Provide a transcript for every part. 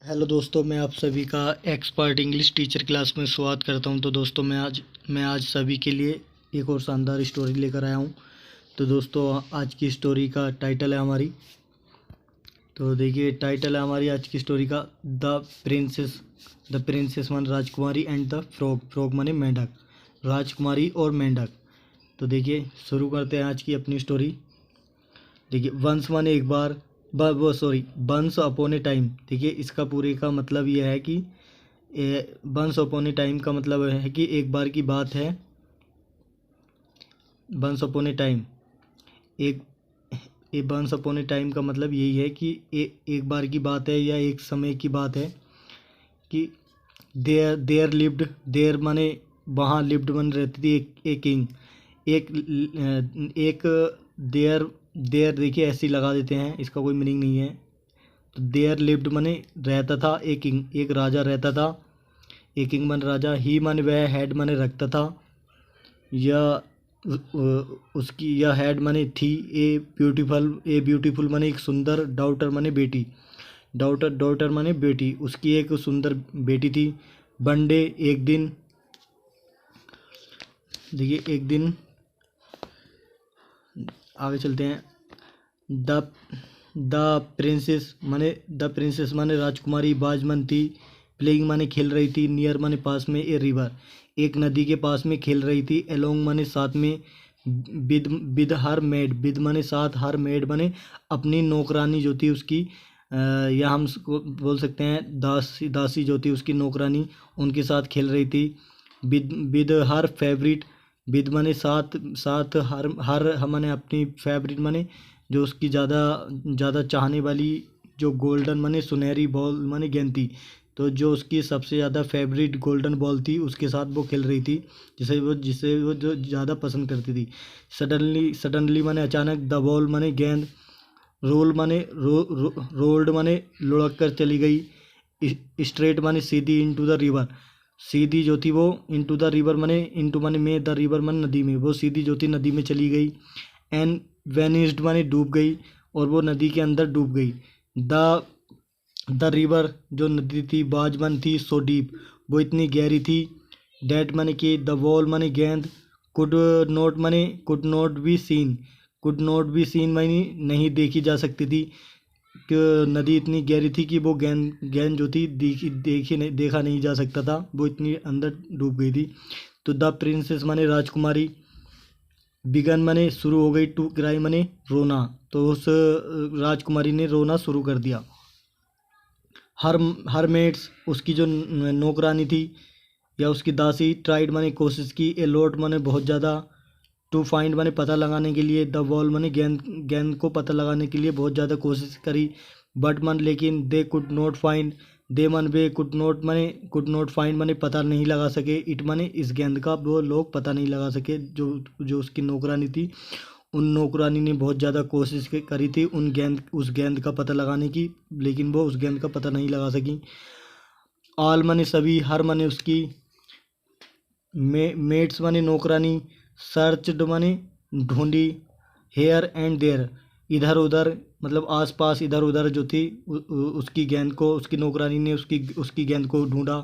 Hello दोस्तों, मैं आप सभी का एक्सपर्ट इंग्लिश टीचर क्लास में स्वागत करता हूं। तो दोस्तों मैं आज सभी के लिए एक और शानदार स्टोरी लेकर आया हूं। तो दोस्तों आज की स्टोरी का टाइटल है हमारी, तो देखिए टाइटल है हमारी आज की स्टोरी का the princess one Rajkumari and the frog. Frog माने मेंढक, राजकुमारी और मेंढक। तो देखिए शुरू करते हैं आज की अपनी स्टोरी। देखिए वंस माने एक बार, वंस अपॉन ए टाइम। देखिए इसका पूरे का मतलब यह है कि वंस अपॉन ए टाइम का मतलब है कि एक बार की बात है। वंस अपॉन ए टाइम एक वंस अपॉन ए टाइम का मतलब यही है कि एक बार की बात है या एक समय की बात है कि देयर लिव्ड, देयर माने वहाँ, लिव्ड मन रहती थी एक किंग, एक देयर। देयर देखिए ऐसे ही लगा देते हैं, इसका कोई मीनिंग नहीं है। तो देयर लिव्ड माने रहता था एक किंग, एक राजा रहता था। एक किंग माने राजा, ही माने वह, हेड माने रखता था, या उसकी, या हेड माने थी। ए ब्यूटीफुल माने एक सुंदर, डाउटर माने बेटी, डॉटर माने बेटी, उसकी एक सुंदर बेटी थी। वनडे एक दिन, देखिए एक दिन, आगे चलते हैं। द द प्रिंसेस माने राजकुमारी, बाजमन थी, प्लेइंग माने खेल रही थी, नियर माने पास में, ए रिवर एक नदी के पास में खेल रही थी, एलोंग माने साथ में, विद हर मेड, विद माने साथ, हर मेड माने अपनी नौकरानी जो थी उसकी, या हम उसको बोल सकते हैं दासी जो थी उसकी नौकरानी, उनके साथ खेल रही थी। विद हर फेवरेट, विद माने साथ, हर माने अपनी, फेवरेट माने जो उसकी ज़्यादा चाहने वाली, जो गोल्डन माने सुनहरी बॉल माने गेंद थी। तो जो उसकी सबसे ज़्यादा फेवरेट गोल्डन बॉल थी उसके साथ वो खेल रही थी, जिसे वो जो ज़्यादा पसंद करती थी। सडनली माने अचानक, द बॉल माने गेंद, रोल माने रोल्ड माने लुढ़क कर चली गई, स्ट्रेट माने सीधी, इनटू द रिवर सीधी जो थी वो, इनटू द रिवर माने, इनटू माने में, द रिवर माने नदी में, वो सीधी जो थी नदी में चली गई। एंड वेनिस्ड माने डूब गई, और वो नदी के अंदर डूब गई। द रिवर जो नदी थी, बाजमन थी, सो डीप वो इतनी गहरी थी। डेट माने कि, द वॉल माने गेंद, could could not be seen, मानी नहीं देखी जा सकती थी, कि नदी इतनी गहरी थी कि वो गेंद जो थी देखा नहीं जा सकता था, वो इतनी अंदर डूब गई थी। तो द प्रिंसेस माने राजकुमारी, बिगन माने शुरू हो गई, टू क्राई माने रोना, तो उस राजकुमारी ने रोना शुरू कर दिया। हर मेट्स उसकी जो नौकरानी थी या उसकी दासी, ट्राइड माने कोशिश की, ए लॉट माने बहुत ज़्यादा, टू फाइंड माने पता लगाने के लिए, द बॉल माने गेंद को पता लगाने के लिए बहुत ज़्यादा कोशिश करी। बट मन लेकिन, दे कुड नॉट फाइंड, दे मन वे, कुड नॉट फाइंड माने पता नहीं लगा सके, इट माने इस गेंद का, वो लोग पता नहीं लगा सके, जो उसकी नौकरानी थी, उन नौकरानी ने बहुत ज़्यादा कोशिश करी थी उस गेंद का पता लगाने की, लेकिन वो उस गेंद का पता नहीं लगा सकी। ऑल माने सभी, हर माने उसकी, मेट्स माने नौकरानी, सर्चड माने ढूंढी, हेयर एंड देयर इधर उधर, मतलब आस पास इधर उधर जो थी, उसकी गेंद को, उसकी नौकरानी ने उसकी गेंद को ढूंढा।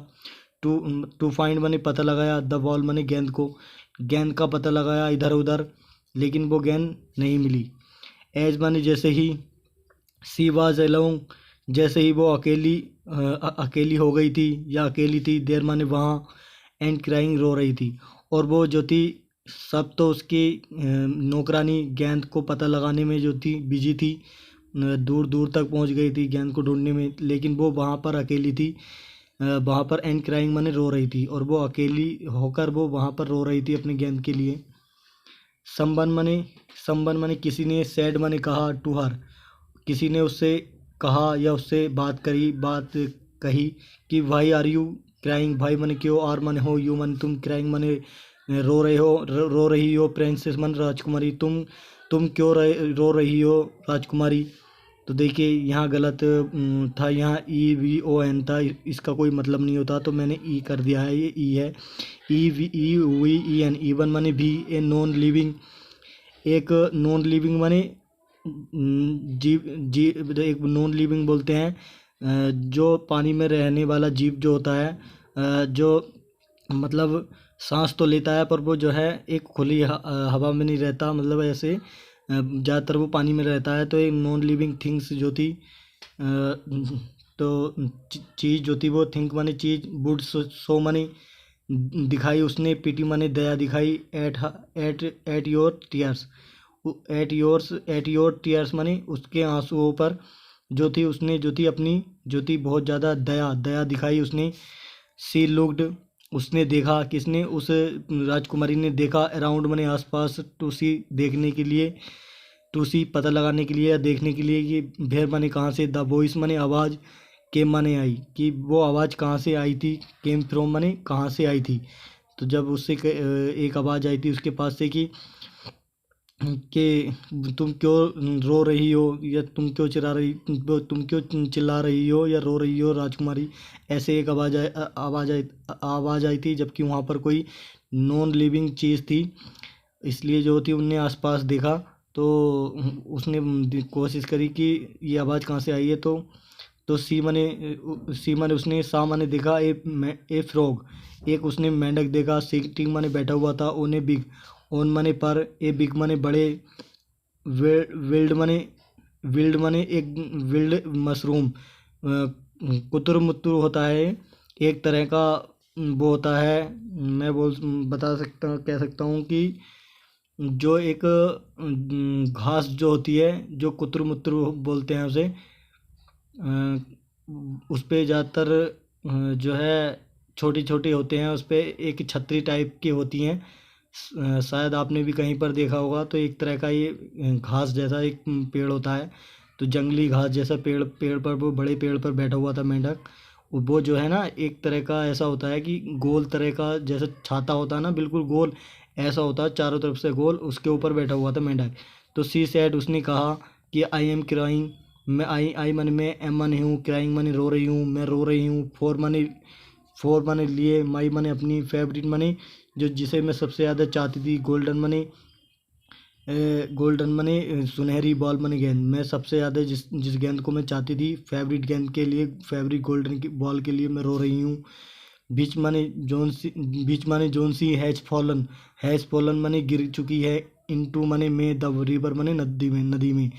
टू फाइंड माने पता लगाया, द बॉल माने गेंद को, गेंद का पता लगाया इधर उधर, लेकिन वो गेंद नहीं मिली। एज माने जैसे ही, सी वाज अलोंग जैसे ही वो अकेली हो गई थी या अकेली थी, देर माने वहाँ, एंड क्राइंग रो रही थी, और वो जो थी, सब तो उसकी नौकरानी गेंद को पता लगाने में जो थी बिजी थी, दूर दूर तक पहुंच गई थी गेंद को ढूंढने में, लेकिन वो वहाँ पर अकेली थी। वहाँ पर एंड क्राइंग माने रो रही थी, और वो अकेली होकर वो वहाँ पर रो रही थी अपनी गेंद के लिए। संबन माने किसी ने, सैड माने कहा, टू हर किसी ने उससे कहा या उससे बात कही कि वाई आर यू क्राइंग, भाई माने क्यों, आर माने हो, यू माने तुम, क्राइंग माने रो रही हो, प्रिंसेस माने राजकुमारी, तुम क्यों रो रही हो राजकुमारी। तो देखिए यहाँ गलत था, यहाँ EVON था, इसका कोई मतलब नहीं होता, तो मैंने ई कर दिया है, ये ई है। EVEN, इवन माने भी, ए नॉन लिविंग, एक नॉन लिविंग माने जी जी, एक नॉन लिविंग बोलते हैं जो पानी में रहने वाला जीव जो होता है, जो मतलब सांस तो लेता है पर वो जो है एक खुली हवा में नहीं रहता, मतलब ऐसे ज़्यादातर वो पानी में रहता है। तो एक नॉन लिविंग थिंग्स जो थी, तो चीज़ जो थी वो थिंक माने चीज़, वुड सो माने दिखाई उसने, पीटी माने दया दिखाई, at your tears, at your tears माने उसके आंसुओं पर जो थी उसने जो थी अपनी जो थी बहुत ज़्यादा दया दया दिखाई उसने। सी लुक्ड, उसने देखा, किसने, उस राजकुमारी ने देखा, अराउंड माने आसपास, टू सी देखने के लिए, टू सी पता लगाने के लिए या देखने के लिए कि भेड़ माने कहाँ से, द वॉइस माने आवाज़, केम माने आई, कि वो आवाज़ कहाँ से आई थी, केम फ्रॉम माने कहाँ से आई थी। तो जब उससे एक आवाज़ आई थी उसके पास से कि तुम क्यों रो रही हो, या तुम क्यों चिल्ला रही हो या रो रही हो राजकुमारी, ऐसे एक आवाज़ आई थी, जबकि वहाँ पर कोई नॉन लिविंग चीज़ थी। इसलिए जो थी उनने आसपास देखा, तो उसने कोशिश करी कि ये आवाज़ कहाँ से आई है। तो सी माने उसने, सा माने देखा, ए फ्रॉग, एक उसने मेंढक देखा, सिटिंग माने बैठा हुआ था, ओने बिग, ओन माने पर, ए बिग माने बड़े, विल्ड माने एक विल्ड मशरूम, कुतुर मुतुर होता है एक तरह का, वो होता है, मैं कह सकता हूँ कि जो एक घास जो होती है, जो कुतुर मुतुर बोलते हैं उसे, उस पे ज़्यादातर जो है छोटी छोटी होते हैं, उस पे एक छतरी टाइप की होती हैं, शायद आपने भी कहीं पर देखा होगा। तो एक तरह का ये घास जैसा एक पेड़ होता है, तो जंगली घास जैसा पेड़ पेड़ पर, वो बड़े पेड़ पर बैठा हुआ था मेंढक। वो जो है ना एक तरह का ऐसा होता है कि गोल तरह का, जैसे छाता होता है ना, बिल्कुल गोल ऐसा होता है, चारों तरफ से गोल, उसके ऊपर बैठा हुआ था मेंढक। तो सी सैड, उसने कहा कि आई एम क्राइंग, मैं आई मन में, एम माने हूँ, क्राइंग माने रो रही हूँ, मैं रो रही हूँ, फोर माने लिए, माई माने अपनी, फेवरेट माने जो जिसे मैं सबसे ज़्यादा चाहती थी, गोल्डन माने सुनहरी, बॉल माने गेंद, मैं सबसे ज़्यादा जिस जिस गेंद को मैं चाहती थी, फेवरेट गेंद के लिए, फेवरेट गोल्डन की बॉल के लिए मैं रो रही हूँ। बीच माने जोन सी, हैज़ फॉलन माने गिर चुकी है, इनटू माने में, द रिवर माने नदी में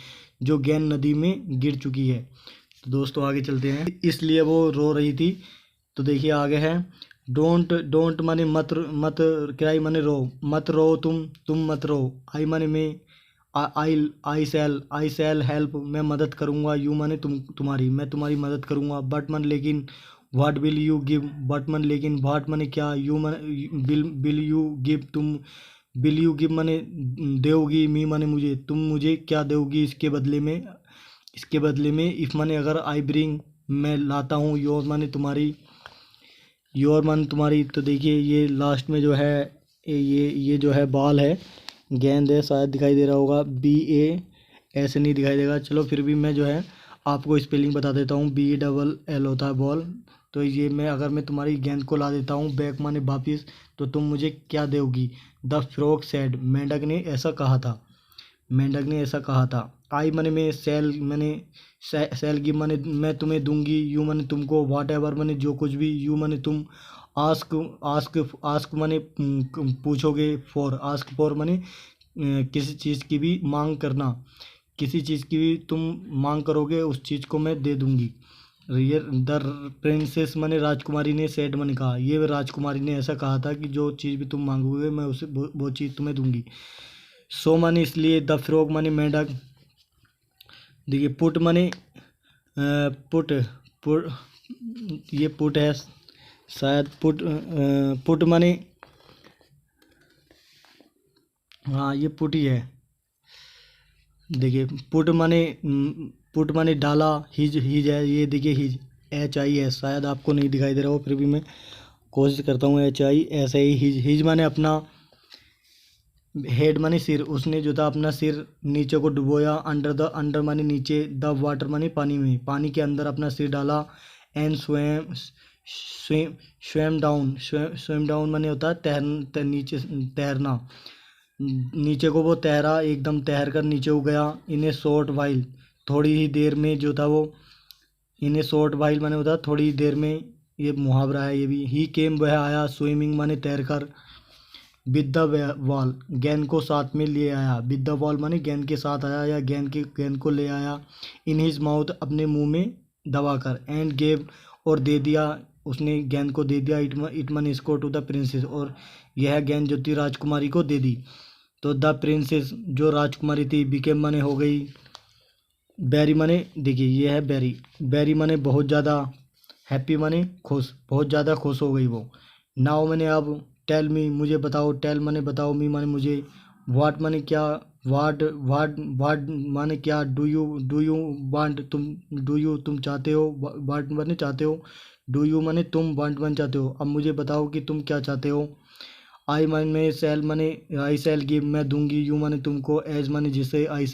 जो गेंद नदी में गिर चुकी है। तो दोस्तों आगे चलते हैं, इसलिए वो रो रही थी। तो देखिए आगे है, डोंट डोंट माने मत, क्राई माने रो, मत रो, तुम मत रो, आई माने मैं, आई शैल हेल्प, मैं मदद करूँगा, यू माने तुम्हारी, मैं तुम्हारी मदद करूँगा, बट मन लेकिन, what will you give, but मन लेकिन, व्हाट माने क्या, यू माने विल यू गिव, तुम विल यू गिव माने देओगी, मी माने मुझे, तुम मुझे क्या दोगी इसके बदले में, इफ़ माने अगर, आई ब्रिंग मैं लाता हूँ, योर माने तुम्हारी। तो देखिए ये लास्ट में जो है, ये जो है बाल है, गेंद है, शायद दिखाई दे रहा होगा, BA, ऐसे नहीं दिखाई देगा, चलो फिर भी मैं जो है आपको स्पेलिंग बता देता हूँ, BALL होता है बॉल। तो ये अगर मैं तुम्हारी गेंद को ला देता हूँ, बैक माने वापिस, तो तुम मुझे क्या दोगी, द फ्रॉग सैड, मेंढक ने ऐसा कहा था। आई माने में, सेल गिव माने मैं तुम्हें दूंगी, यू माने तुमको, वाट एवर माने जो कुछ भी, यू माने तुम, आस्क आस्क माने पूछोगे, आस्क फॉर माने किसी चीज़ की भी मांग करना, किसी चीज़ की भी तुम मांग करोगे उस चीज़ को मैं दे दूंगी। ये द प्रिंसेस माने राजकुमारी ने, सेड माने कहा, ये राजकुमारी ने ऐसा कहा था कि जो चीज़ भी तुम मांगोगे मैं उसे वो चीज़ तुम्हें दूंगी। सो माने इसलिए, द फ्रॉग माने मेंढक, देखिए पुट माने पुट पुट ये पुट है, शायद पुट माने, हाँ ये पुट ही है। देखिए पुट माने डाला, हिज है, ये देखिए हिज, HIS, शायद आपको नहीं दिखाई दे रहा हो, फिर भी मैं कोशिश करता हूँ, HIS है हिज माने अपना, हेड माने सिर, उसने जो था अपना सिर नीचे को डुबोया, अंडर माने नीचे, द वाटर माने पानी में, पानी के अंदर अपना सिर डाला, एंड स्वेम डाउन माने होता है नीचे तैरना, नीचे को वो तैरा, एकदम तैर कर नीचे हो गया, इन ए शॉर्ट वाइल, थोड़ी ही देर में जो था वो, इन ए शॉर्ट वाइल माने होता थोड़ी देर में, ये मुहावरा है ये भी। ही केम वह आया, स्विमिंग माने तैरकर, विद द बॉल गेंद को साथ में ले आया, विद द बॉल माने गेंद के साथ आया या गेंद को ले आया, इन हिज माउथ अपने मुंह में दबाकर, एंड गेव और दे दिया, उसने गेंद को दे दिया, इट मन इसको टू द प्रिंसेस, और यह गेंद जो थी राजकुमारी को दे दी। तो द प्रिंसेस जो राजकुमारी थी, बिकेम माने हो गई, बेरी माने देखिए ये है बेरी, बेरी माने बहुत ज़्यादा, हैप्पी माने खुश, बहुत ज़्यादा खुश हो गई वो। नाउ मैंने अब, टेल मी मुझे बताओ, टेल माने बताओ, मी माने मुझे, वाट माने क्या, वाट माने क्या, डू यू वांट तुम चाहते हो, वाट माने चाहते हो, डू यू माने तुम, वांट माने चाहते हो। अब मुझे बताओ कि तुम क्या चाहते हो। आई माने सेल माने आई सेल गिव मैं दूंगी, यू माने तुमको, एज माने जिसे, आई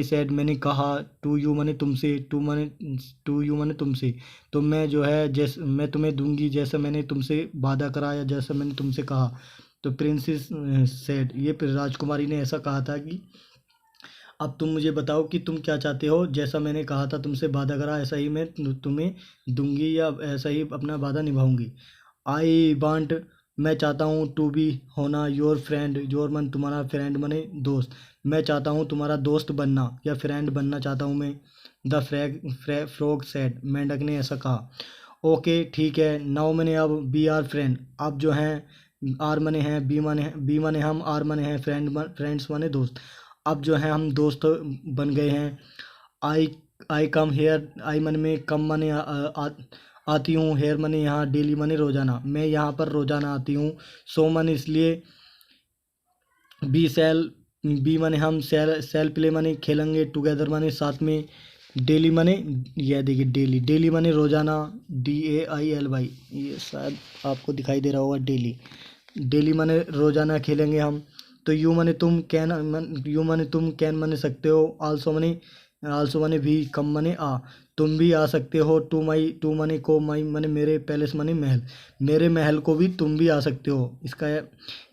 सेड मैंने कहा, टू यू माने तुमसे, टू यू माने तुमसे, तो मैं जो है जैसे मैं तुम्हें दूंगी जैसा मैंने तुमसे वादा करा या जैसा मैंने तुमसे कहा। तो प्रिंसेस सेड, ये राजकुमारी ने ऐसा कहा था कि अब तुम मुझे बताओ कि तुम क्या चाहते हो, जैसा मैंने कहा था तुमसे वादा करा ऐसा ही मैं तुम्हें दूंगी या ऐसा ही अपना वादा निभाऊंगी। आई वांट मैं चाहता हूँ, टू बी होना, योर फ्रेंड, योर मन तुम्हारा, फ्रेंड मने दोस्त, मैं चाहता हूँ तुम्हारा दोस्त बनना या फ्रेंड बनना चाहता हूँ मैं। द फ्रॉग सेड, मेंढक ने ऐसा कहा। ओके ठीक है, नाउ मैंने अब, बी आर फ्रेंड, अब जो हैं आर मने हैं, बी मने हम, आर मने हैं फ्रेंड्स मने दोस्त, अब जो है हम दोस्त बन गए हैं। आई आई कम हेयर, आई मन में कम मने आती हूँ, हेयर मने यहाँ, डेली मने रोजाना, मैं यहाँ पर रोजाना आती हूँ। सो मन इसलिए, बी सेल, बी मने हम, सेल प्ले मने खेलेंगे, टुगेदर मने साथ में, डेली मने यह देखिए डेली, डेली मने रोजाना, DAILY, ये शायद आपको दिखाई दे रहा होगा डेली, डेली मने रोजाना खेलेंगे हम। तो यू मने तुम, यू मने तुम, कैन मने सकते हो, आल्सो मने भी, कम मने आ, तुम भी आ सकते हो, टू मने को, माई मने मेरे, पैलेस मने महल, मेरे महल को भी तुम भी आ सकते हो। इसका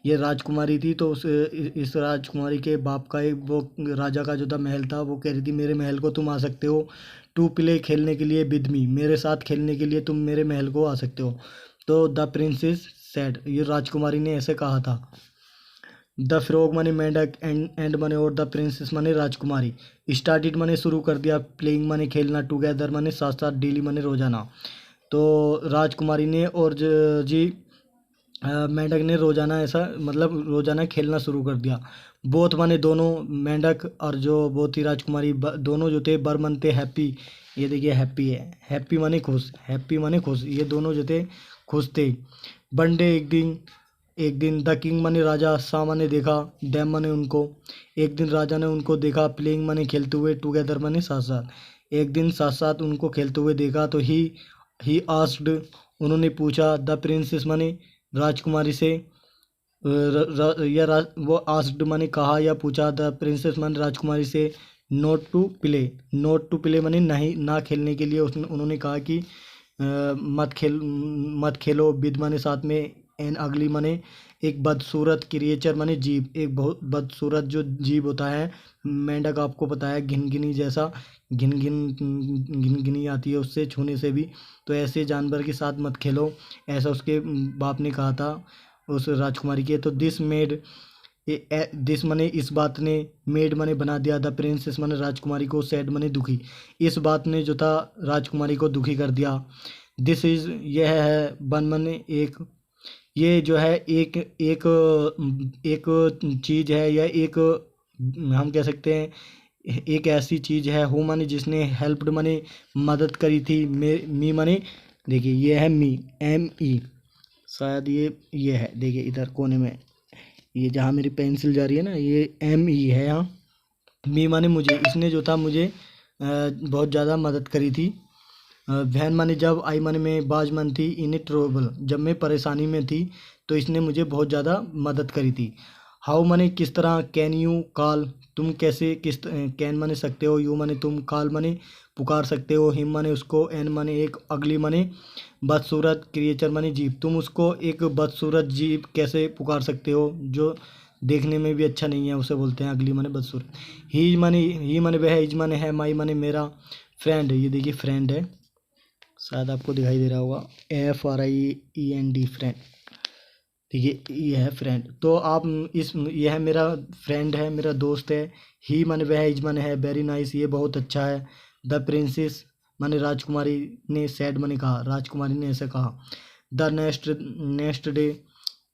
ये राजकुमारी थी तो इस राजकुमारी के बाप का एक वो राजा का जो था महल था, वो कह रही थी मेरे महल को तुम आ सकते हो। टू प्ले खेलने के लिए, विद मी मेरे साथ खेलने के लिए तुम मेरे महल को आ सकते हो। तो द प्रिंसेस सेड, ये राजकुमारी ने ऐसे कहा था। द फ्रॉग मने मेंढक, एंड मने और, द प्रिंसेस मने राजकुमारी, स्टार्टेड मने शुरू कर दिया, प्लेइंग मने खेलना, टुगेदर मने साथ साथ, डेली मने रोजाना। तो राजकुमारी ने और जी मेंढक ने रोजाना ऐसा मतलब रोजाना खेलना शुरू कर दिया। बोथ माने दोनों, मेंढक और जो वो थी राजकुमारी, दोनों जो थे, बर मन थे हैप्पी, ये देखिए हैप्पी है, हैप्पी माने खुश, हैप्पी माने खुश, ये दोनों जो थे खुश थे। वनडे एक दिन द किंग माने राजा, सा माने देखा, डैम माने उनको, एक दिन राजा ने उनको देखा, प्लेइंग माने खेलते हुए, टुगेदर माने साथ साथ, एक दिन साथ साथ उनको खेलते हुए देखा। तो ही आस्क्ड, उन्होंने पूछा, द प्रिंसेस माने राजकुमारी से, वो आस्क्ड माने कहा या पूछा, द प्रिंसेस माने राजकुमारी से, नॉट टू प्ले माने नहीं, ना खेलने के लिए, उन्होंने कहा कि मत खेलो, विद माने साथ में, एन अगली माने एक बदसूरत, क्रिएचर माने जीव, एक बहुत बदसूरत जो जीव होता है, मेंढक आपको पता है घिनघिनी जैसा, घिनघिनी आती है उससे छूने से भी, तो ऐसे जानवर के साथ मत खेलो, ऐसा उसके बाप ने कहा था उस राजकुमारी के। तो दिस मने इस बात ने, मेड मने बना दिया, द प्रिंसेस मने राजकुमारी को, सैड मने दुखी, इस बात ने जो था राजकुमारी को दुखी कर दिया। दिस इज, यह है, वन मने एक, ये जो है एक एक एक चीज़ है या एक, हम कह सकते हैं एक ऐसी चीज़ है, हु माने जिसने, हेल्प्ड माने मदद करी थी, मी माने देखिए ये है मी, ME, शायद ये है देखिए इधर कोने में, ये जहाँ मेरी पेंसिल जा रही है ना, ये ME है यहाँ। मी माने मुझे, इसने जो था मुझे बहुत ज़्यादा मदद करी थी। वहन माने जब, आई माने में, बाज मन थी, इन ट्रोबल जब मैं परेशानी में थी, तो इसने मुझे बहुत ज़्यादा मदद करी थी। हाउ माने किस तरह, कैन यू कॉल, तुम कैसे, कैन माने सकते हो, यू माने तुम, कॉल माने पुकार सकते हो, हिम माने उसको, एन माने एक, अगली माने बदसूरत, क्रिएचर माने जीव, तुम उसको एक बदसूरत जीव कैसे पुकार सकते हो, जो देखने में भी अच्छा नहीं है, उसे बोलते हैं अगली माने बदसूरत। ही माने वह, इज माने है, माई माने मेरा, फ्रेंड, ये देखिए फ्रेंड है, शायद आपको दिखाई दे रहा होगा, FRIEND फ्रेंड। देखिए ये है फ्रेंड। तो आप इस यह मेरा फ्रेंड है, मेरा दोस्त है। ही माने वह, इज माने है, वेरी नाइस ये बहुत अच्छा है। द प्रिंसेस माने राजकुमारी ने, सैड माने कहा, राजकुमारी ने ऐसा कहा। द नेक्स्ट डे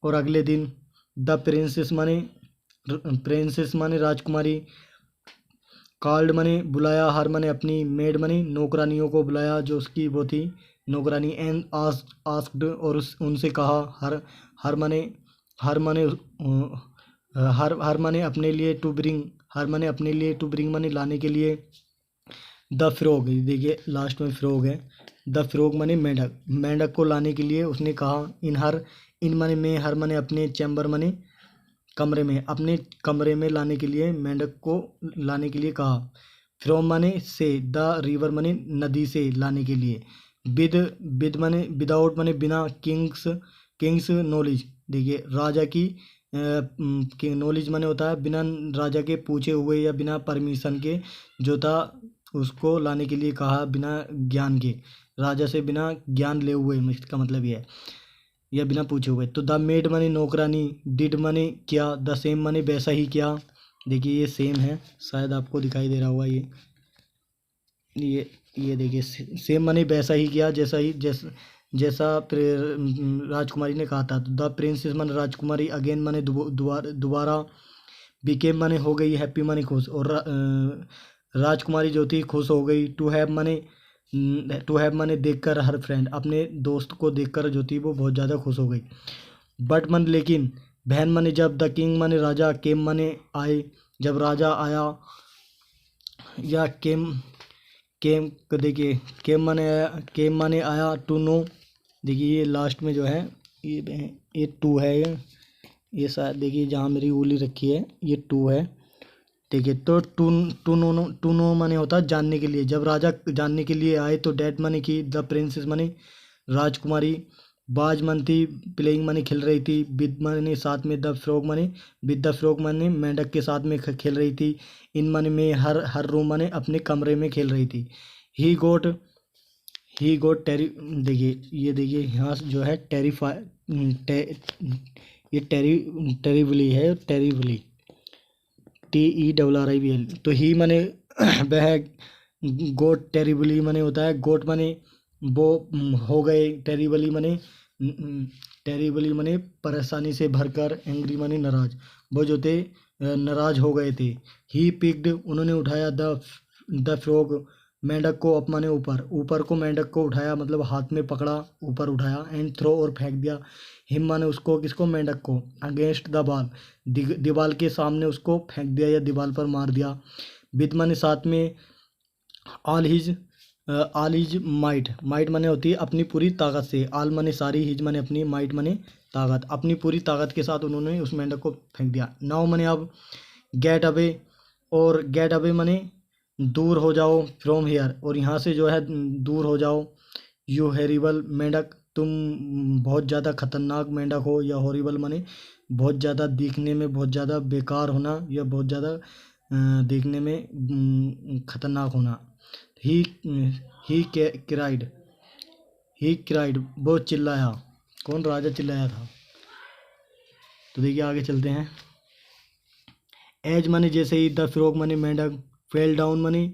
और अगले दिन। द प्रिंसेस माने राजकुमारी। कॉल्ड माने बुलाया, हर माने अपनी, मेड माने नौकरानियों को बुलाया जो उसकी वो थी नौकरानी। एंड आस्क्ड और उनसे कहा, हर माने हर माने हर माने अपने लिए, टू ब्रिंग हर माने अपने लिए, टू ब्रिंग माने लाने के लिए। द फ्रॉग, देखिए लास्ट में फ्रॉग है। द फ्रॉग माने मेंढक, मेंढक को लाने के लिए उसने कहा। इन माने में, हर माने अपने, चैम्बर माने कमरे में, अपने कमरे में लाने के लिए, मेंढक को लाने के लिए कहा। फ्रॉम माने से, द रिवर माने नदी से लाने के लिए। विद माने विदाउट माने बिना। किंग्स नॉलेज, देखिए राजा की नॉलेज माने होता है बिना राजा के पूछे हुए या बिना परमिशन के, जो था उसको लाने के लिए कहा, बिना ज्ञान के, राजा से बिना ज्ञान ले हुए, इसका मतलब ये है, या बिना पूछे हुए। तो द मेड माने नौकरानी, डिड माने क्या, द सेम माने वैसा ही क्या। देखिए ये सेम है, शायद आपको दिखाई दे रहा होगा ये देखिए सेम माने वैसा ही किया, जैसा राजकुमारी ने कहा था। तो द प्रिंसेस माने राजकुमारी, अगेन माने दोबारा, बिकेम माने हो गई, हैप्पी माने खुश, और राजकुमारी जो थी खुश हो गई। टू हैव माने देखकर, हर फ्रेंड अपने दोस्त को देखकर जो थी वो बहुत ज़्यादा खुश हो गई। बट मन लेकिन, बहन माने जब, द किंग माने राजा, केम माने आए, जब राजा आया, या केम देखिए केम माने आया, टू नो, देखिए ये लास्ट में जो है ये टू है, ये शायद देखिए जहाँ मेरी उंगली रखी है ये टू है। देखिए तो टू नो माने होता है जानने के लिए। जब राजा जानने के लिए आए तो डैट माने की, द प्रिंसेस माने राजकुमारी, बाज मन थी, प्लेइंग माने खेल रही थी, विद माने साथ में, द फ्रॉग माने विद द फ्रॉग माने मेंढक के साथ में खेल रही थी। इन माने में, हर रूम माने अपने कमरे में खेल रही थी। ही गोट टेरी, देखिए ये देखिए यहाँ से जो है ये टेरिबली है, टेरिबली, TERRIBL। तो ही माने वह, गोट टेरिबली माने होता है, गोट माने वो हो गए, टेरिबली माने परेशानी से भरकर, एंग्री माने नाराज, वो जो थे नाराज हो गए थे। ही पिक्ड, उन्होंने उठाया, द फ्रॉग मेंढक को, अप माने ऊपर को, मेंढक को उठाया मतलब हाथ में पकड़ा, ऊपर उठाया। एंड थ्रो और फेंक दिया। हिम माने उसको, किसको, मेंढक को। अगेंस्ट द वॉल, दीवार के सामने उसको फेंक दिया या दीवार पर मार दिया। विद माने साथ में, ऑल हिज माइट माने होती है अपनी पूरी ताकत से। ऑल माने सारी, हिज माने अपनी, माइट माने ताकत, अपनी पूरी ताकत के साथ उन्होंने उस मेंढक को फेंक दिया। नाउ माने अब, गेट अवे, और गेट अवे माने दूर हो जाओ, फ्रॉम हियर, और यहाँ से जो है दूर हो जाओ। यू हेरिबल मेंढक, तुम बहुत ज़्यादा खतरनाक मेंढक हो, या हॉरिबल माने बहुत ज़्यादा दिखने में बहुत ज़्यादा बेकार होना, या बहुत ज़्यादा देखने में खतरनाक होना। ही क्राइड वो चिल्लाया, कौन, राजा चिल्लाया था। तो देखिए आगे चलते हैं। एज माने जैसे ही, द फ्रॉग माने मेंढक, फेल डाउन माने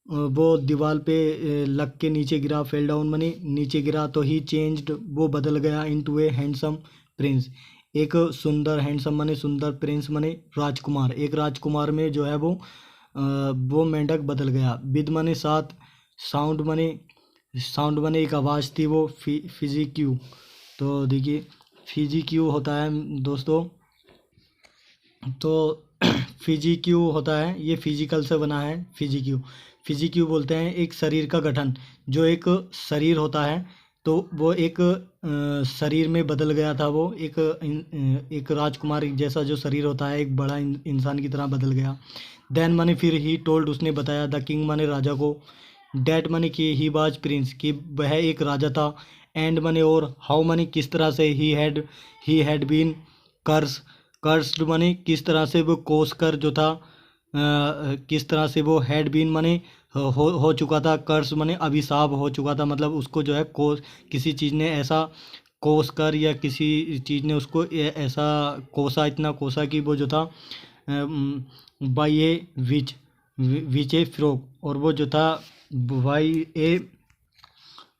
वो दीवार पे लग के नीचे गिरा, फेल डाउन माने नीचे गिरा। तो ही चेंज्ड, वो बदल गया, इनटू ए हैंडसम प्रिंस, एक सुंदर, हैंडसम माने सुंदर, प्रिंस माने राजकुमार, एक राजकुमार में जो है वो मेंढक बदल गया। विद माने साथ, साउंड माने एक आवाज़ थी, वो फिजिक्यू। तो देखिए फिजिक्यू होता है दोस्तों, तो फिजिक्यू होता है, ये फिजिकल से बना है। फिजिक्यू बोलते हैं एक शरीर का गठन, जो एक शरीर होता है तो वो एक शरीर में बदल गया था। वो एक राजकुमार जैसा जो शरीर होता है एक बड़ा इंसान की तरह बदल गया। देन माने फिर, ही टोल्ड, उसने बताया, द किंग माने राजा को, डैट माने कि ही वाज प्रिंस, कि वह एक राजा था। एंड माने और, हाउ माने किस तरह से, ही हैड बीन कर्स्ड माने किस तरह से वो कोस कर जो था, किस तरह से वो, हैड बीन माने हो चुका था। कर्स माने अभिशाप हो चुका था, मतलब उसको जो है को किसी चीज़ ने ऐसा कोस कर, या किसी चीज़ ने उसको ऐसा कोसा, इतना कोसा कि वो जो था by A which A frog, और वो जो था बाई ए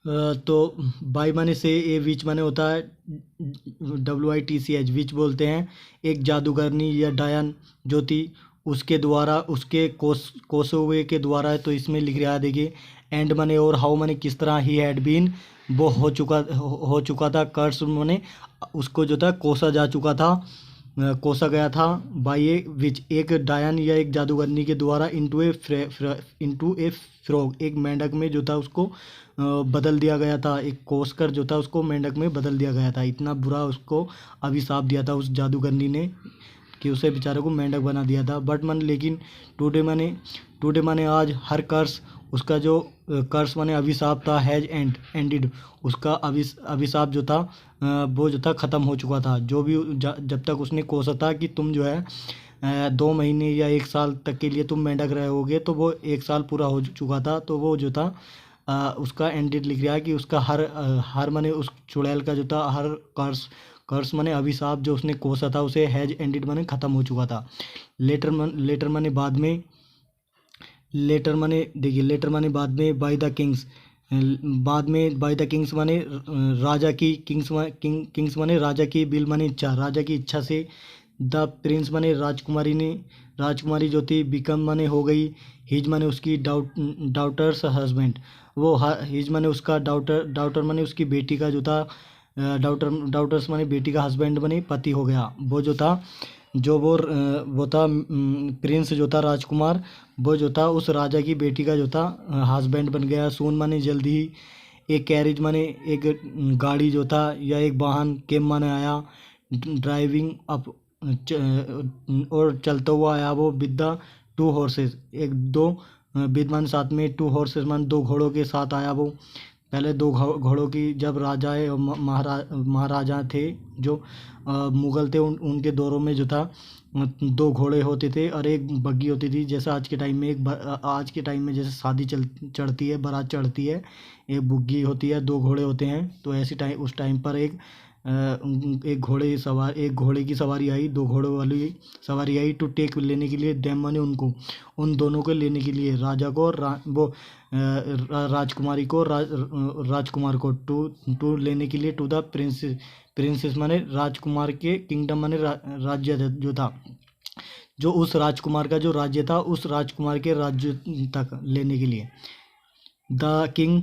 तो बाई माने से, ए विच माने होता है WITCH, विच बोलते हैं एक जादूगरनी या डायन जो थी, उसके द्वारा, उसके कोसे हुए के द्वारा है। तो इसमें लिख रहा है देखिए, एंड माने और, हाउ माने किस तरह, ही हैड बीन वो हो चुका था, कर्स माने उसको जो था कोसा जा चुका था, कोसा गया था, बाई ए विच एक डायन या एक जादूगरनी के द्वारा, इनटू ए फ्रॉग एक मेंढक में जो था उसको बदल दिया गया था, एक कोस कर जो था उसको मेंढक में बदल दिया गया था। इतना बुरा उसको अभिशाप दिया था उस जादूगरनी ने कि उसे बेचारे को मेंढक बना दिया था। बट मन लेकिन टुडे माने आज, हर कर्स उसका जो कर्स माने अभिशाप था, हैज एंडेड उसका अभिशाप जो था वो जो था ख़त्म हो चुका था। जो भी जब तक उसने कोसा था कि तुम जो है 2 महीने या 1 साल तक के लिए तुम मेंढक रहोगे, तो वो 1 साल पूरा हो चुका था। तो वो जो था उसका एंडेड लिख रहा है कि उसका हर माने उस चुड़ैल का जो था हर कर्स माने अभिशाप जो उसने कोसा था उसे हैज एंडेड माने ख़त्म हो चुका था। लेटर माने बाद में, लेटर माने देखिए, लेटर माने बाद में, बाय द किंग्स बाद में, बाय द किंग्स माने राजा की, किंग्स माने राजा की, बिल माने इच्छा, राजा की इच्छा से, द प्रिंस माने राजकुमारी जो थी, बिकम माने हो गई, हिज माने उसकी डाउटर्स हस्बैंड, वो हिज माने उसका डाउटर माने उसकी बेटी का जो था, डाउटर्स माने बेटी का, हस्बैंड माने पति हो गया। वो जो था जो वो था प्रिंस जो था राजकुमार, वो जो था उस राजा की बेटी का जो था हस्बैंड बन गया। सून माने जल्दी ही, एक कैरेज माने एक गाड़ी जो था या एक वाहन, केम माने आया, ड्राइविंग अप और चलता हुआ आया वो, विद द 2 हॉर्सेस एक 2 विद्यमान साथ में, 2 हॉर्सेस मान 2 घोड़ों के साथ आया वो। पहले 2 घोड़ों की, जब राजाएं और महाराजा थे जो मुगल थे, उनके दौरों में जो था 2 घोड़े होते थे और एक बग्गी होती थी। जैसे आज के टाइम में आज के टाइम में जैसे शादी चढ़ती है, बारात चढ़ती है, एक बुग्गी होती है, 2 घोड़े होते हैं। तो ऐसी उस टाइम पर एक घोड़े की सवारी आई, 2 घोड़ों वाली सवारी आई, टू टेक लेने के लिए, देम माने उनको, उन दोनों को लेने के लिए, राजा को और राजकुमारी को, राजकुमार को, टू लेने के लिए, टू द प्रिंसेस माने राजकुमार के किंगडम माने राज्य जो था, जो उस राजकुमार का जो राज्य था, उस राजकुमार के राज्य तक लेने के लिए। द किंग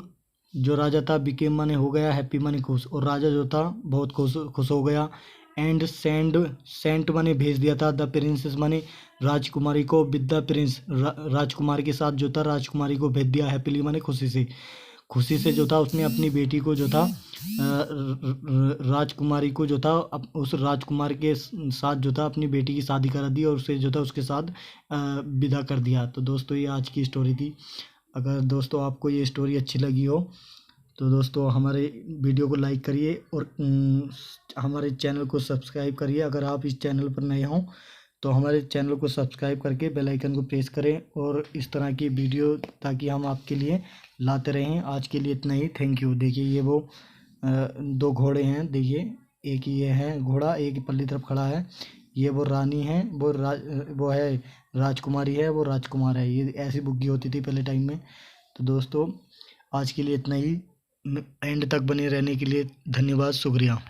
जो राजा था, बिकेम माने हो गया, हैप्पी माने खुश, और राजा जो था बहुत खुश हो गया। एंड सेंट माने भेज दिया था, द प्रिंसेस माने राजकुमारी को, विद द प्रिंस राजकुमार के साथ जो था राजकुमारी को भेज दिया, हैप्पीली माने खुशी से जो था उसने अपनी बेटी को जो था राजकुमारी को जो था उस राजकुमार के साथ जो था अपनी बेटी की शादी करा दी और उसे जो था उसके साथ विदा कर दिया। तो दोस्तों ये आज की स्टोरी थी। अगर दोस्तों आपको ये स्टोरी अच्छी लगी हो तो दोस्तों हमारे वीडियो को लाइक करिए और हमारे चैनल को सब्सक्राइब करिए। अगर आप इस चैनल पर नए हों तो हमारे चैनल को सब्सक्राइब करके बेल आइकन को प्रेस करें और इस तरह की वीडियो ताकि हम आपके लिए लाते रहें। आज के लिए इतना ही, थैंक यू। देखिए ये वो 2 घोड़े हैं, देखिए एक ये है घोड़ा, एक पल्ली तरफ खड़ा है, ये वो रानी है, वो है राजकुमारी है, वो राजकुमार है। ये ऐसी बुग्गी होती थी पहले टाइम में। तो दोस्तों आज के लिए इतना ही। एंड तक बने रहने के लिए धन्यवाद, शुक्रिया।